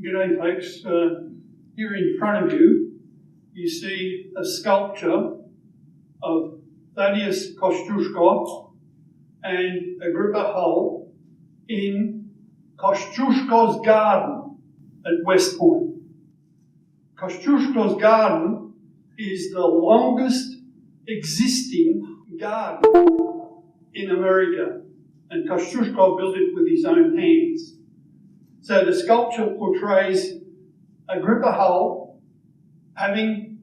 G'day folks, here in front of you, you see a sculpture of Tadeusz Kosciuszko and Agrippa Hull in Kosciuszko's garden at West Point. Kosciuszko's garden is the longest existing garden in America, and Kosciuszko built it with his own hands. So the sculpture portrays Agrippa Hull having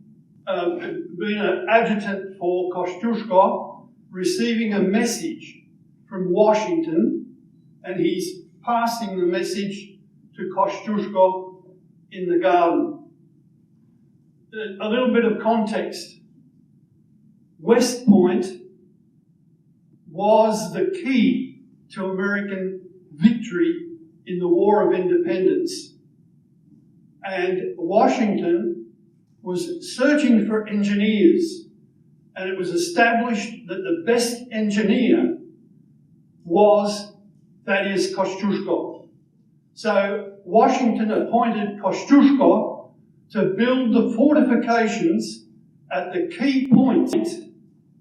been an adjutant for Kosciuszko, receiving a message from Washington, and he's passing the message to Kosciuszko in the garden. A little bit of context. West Point was the key to American victory in the War of Independence. And Washington was searching for engineers, and it was established that the best engineer was Tadeusz Kosciuszko. So Washington appointed Kosciuszko to build the fortifications at the key point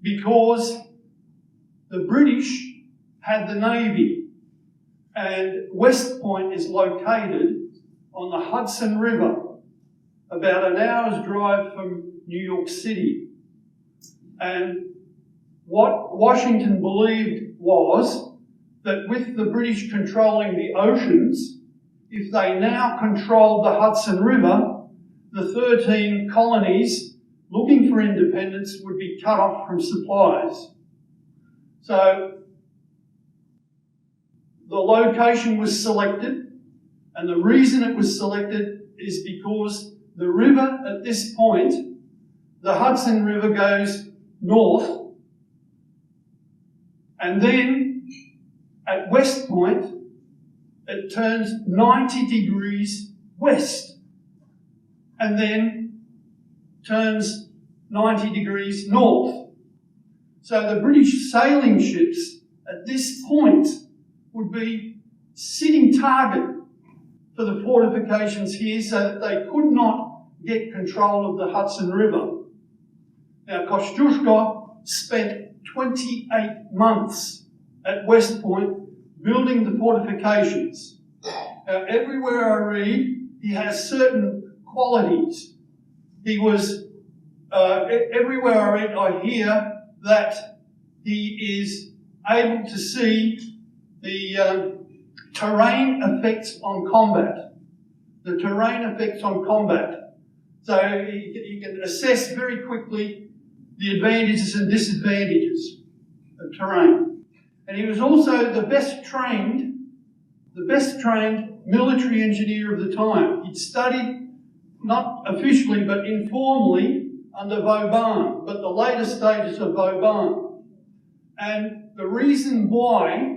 because the British had the Navy, and West Point is located on the Hudson River, about an hour's drive from New York City. And what Washington believed was that with the British controlling the oceans, if they now controlled the Hudson River, the 13 colonies looking for independence would be cut off from supplies. So the location was selected, and the reason it was selected is because the river at this point, the Hudson River, goes north, and then at West Point it turns 90 degrees west and then turns 90 degrees north. So the British sailing ships at this point would be sitting target for the fortifications here so that they could not get control of the Hudson River. Now, Kosciuszko spent 28 months at West Point building the fortifications. Now, everywhere I read, he has certain qualities. He was, everywhere I read, I hear that he is able to see the terrain effects on combat. The terrain effects on combat. So he can assess very quickly the advantages and disadvantages of terrain. And he was also the best trained military engineer of the time. He'd studied, not officially but informally, under Vauban, but the later stages of Vauban. And the reason why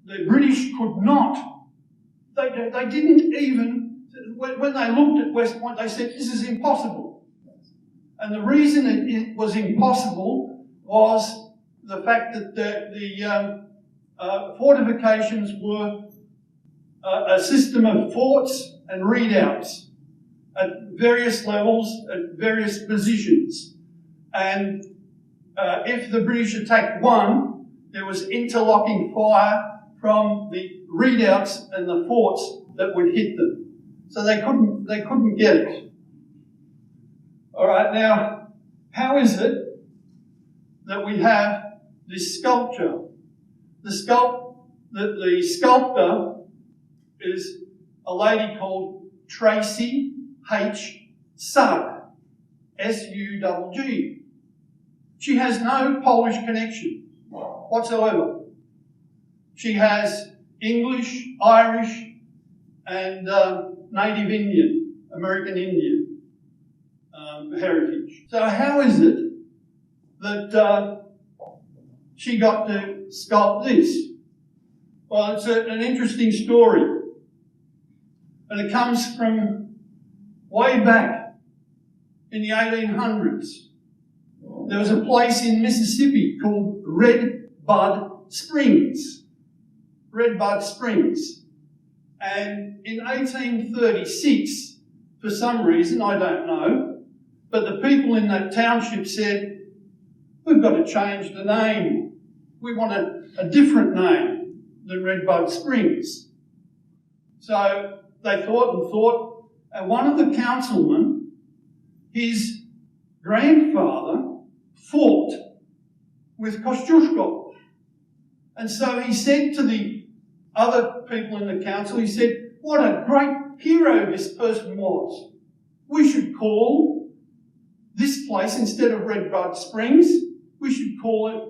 the British could not, they didn't even, when they looked at West Point, they said, this is impossible. And the reason it was impossible was the fact that the fortifications were a system of forts and redoubts at various levels, at various positions. And if the British attacked one, there was interlocking fire from the redoubts and the forts that would hit them. So they couldn't get it. All right, now, how is it that we have this sculpture? The sculptor is a lady called Tracy H Sugg, S-U-G-G. She has no Polish connection whatsoever. She has English, Irish, and native Indian, American Indian heritage. So how is it that she got to sculpt this? Well, it's an interesting story. And it comes from way back in the 1800s. There was a place in Mississippi called Red Bud Springs. And in 1836, for some reason, I don't know, but the people in that township said, we've got to change the name. We want a different name than Redbud Springs. So they thought and thought, and one of the councilmen, his grandfather, fought with Kosciuszko. And so he said to the other people in the council, he said, what a great hero this person was. We should call this place, instead of Redbud Springs, we should call it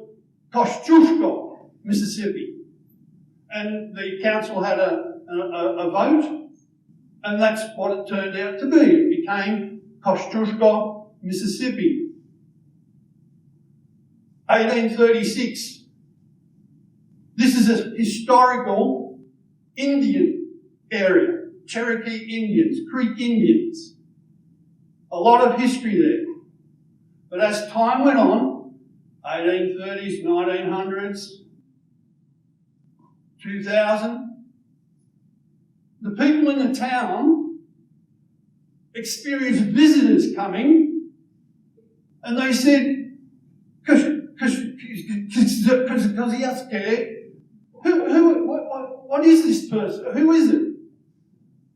Kosciuszko, Mississippi. And the council had a vote, and that's what it turned out to be. It became Kosciuszko, Mississippi. 1836. This is a historical Indian area. Cherokee Indians, Creek Indians. A lot of history there. But as time went on, 1830s, 1900s, 2000, the people in the town experienced visitors coming, and they said, what is this person? Who is it?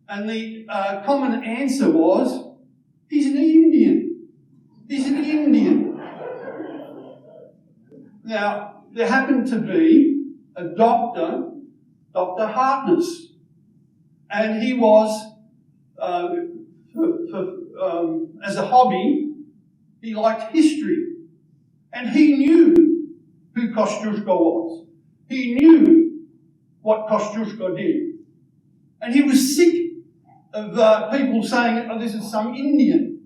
And the common answer was, he's an Indian. He's an Indian. Now, there happened to be a doctor, Dr. Hartness, and he was, as a hobby, he liked history. And he knew who Kosciuszko was. He knew what Kosciuszko did. And he was sick of people saying, oh, this is some Indian.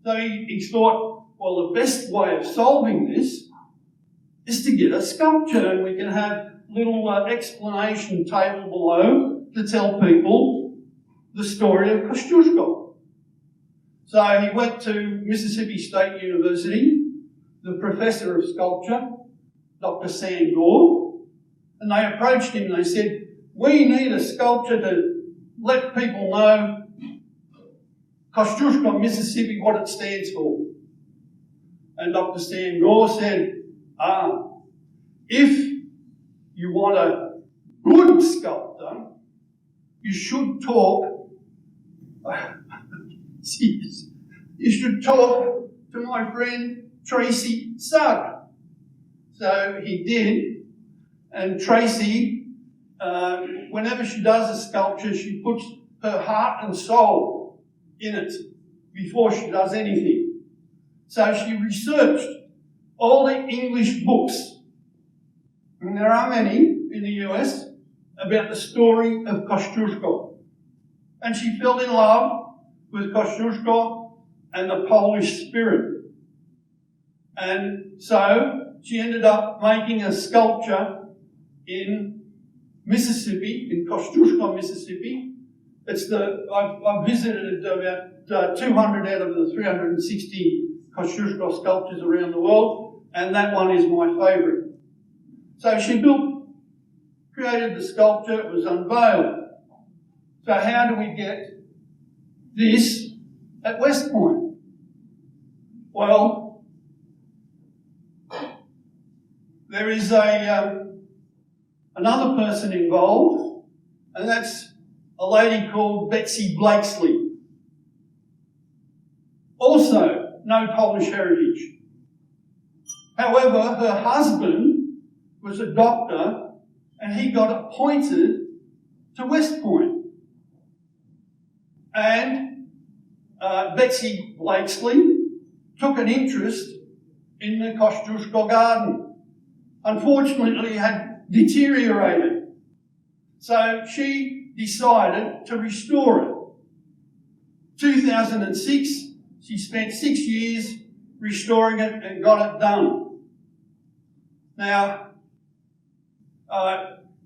So he thought, well, the best way of solving this is to get a sculpture, and we can have little explanation table below to tell people the story of Kosciuszko. So he went to Mississippi State University, the professor of sculpture, Dr. Sam Gore, and they approached him and they said, we need a sculpture to let people know Kosciuszko, Mississippi, what it stands for. And Dr. Sam Gore said, if you want a good sculptor, you should talk, you should talk to my friend Tracy Sugg. So he did, and Tracy, whenever she does a sculpture, she puts her heart and soul in it before she does anything. So she researched all the English books, and there are many in the US, about the story of Kosciuszko. And she fell in love with Kosciuszko and the Polish spirit. And so she ended up making a sculpture in Mississippi, in Kosciuszko, Mississippi. I've visited about 200 out of the 360 Kosciuszko sculptures around the world, and that one is my favourite. So she created the sculpture, it was unveiled. So how do we get this at West Point? Well, there is another person involved, and that's a lady called Betsy Blakesley. Also, no Polish heritage. However, her husband was a doctor, and he got appointed to West Point. And Betsy Blakesley took an interest in the Kosciuszko garden. Unfortunately, it had deteriorated. So she decided to restore it. 2006, she spent 6 years restoring it and got it done. Now,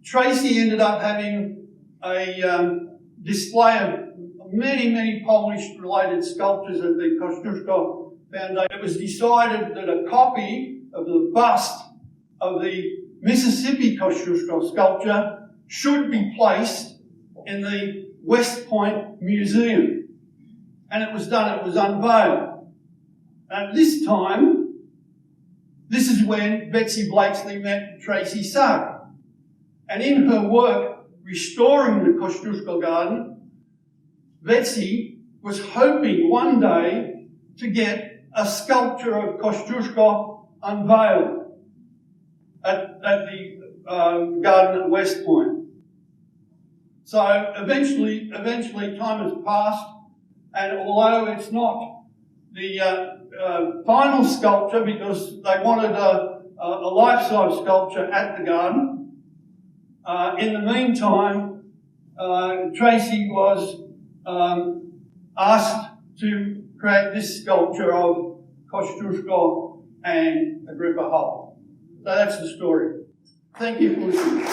Tracy ended up having a display of many Polish-related sculptures at the Kosciuszko Foundation. It was decided that a copy of the bust of the Mississippi Kosciuszko sculpture should be placed in the West Point Museum. And it was unveiled. At this time, this is when Betsy Blakesley met Tracy Sugg. And in her work, restoring the Kosciuszko garden, Betsy was hoping one day to get a sculpture of Kosciuszko unveiled at the garden at West Point. So eventually time has passed, and although it's not the final sculpture, because they wanted a life-size sculpture at the garden, in the meantime, Tracy was asked to create this sculpture of Kosciuszko and Agrippa Hull. So that's the story. Thank you for listening.